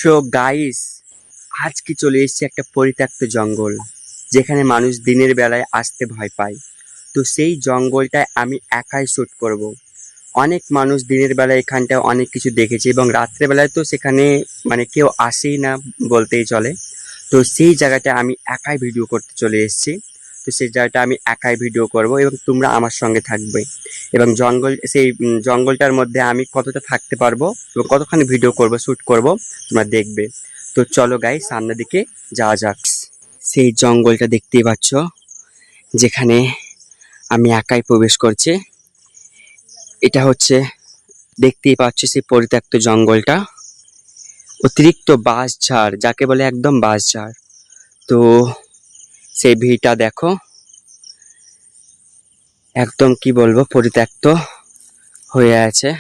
So guys, আজকে চলে এসেছি একটা পরিত্যক্ত জঙ্গল, যেখানে মানুষ দিনের বেলায় আসতে ভয় পায়। তো সেই জঙ্গলটায় আমি একাই শ্যুট করব। অনেক মানুষ দিনের বেলায় এখানটায় অনেক কিছু দেখেছে এবং রাত্রেবেলায় তো সেখানে মানে কেউ আসেই না বলতেই চলে। তো সেই জায়গাটা আমি একাই ভিডিও করতে চলে এসেছি। তো সেই জায়গাটা আমি একাই ভিডিও করব এবং তোমরা আমার সঙ্গে থাকবে। এবং সেই জঙ্গলটার মধ্যে আমি কতটা থাকতে পারবো এবং কতখানি ভিডিও করব, শ্যুট করব, তোমরা দেখবে। তো চলো গাই, সামনের দিকে যাওয়া যাক। সেই জঙ্গলটা দেখতেই পাচ্ছ, যেখানে আমি একাই প্রবেশ করছি। এটা হচ্ছে, দেখতেই পাচ্ছ সেই পরিত্যক্ত জঙ্গলটা। অতিরিক্ত বাঁশঝাড়, যাকে বলে একদম বাঁশঝাড়। তো সেই ভিটা দেখো, একদম কি বলবো, পরিত্যক্ত হয়ে আছে।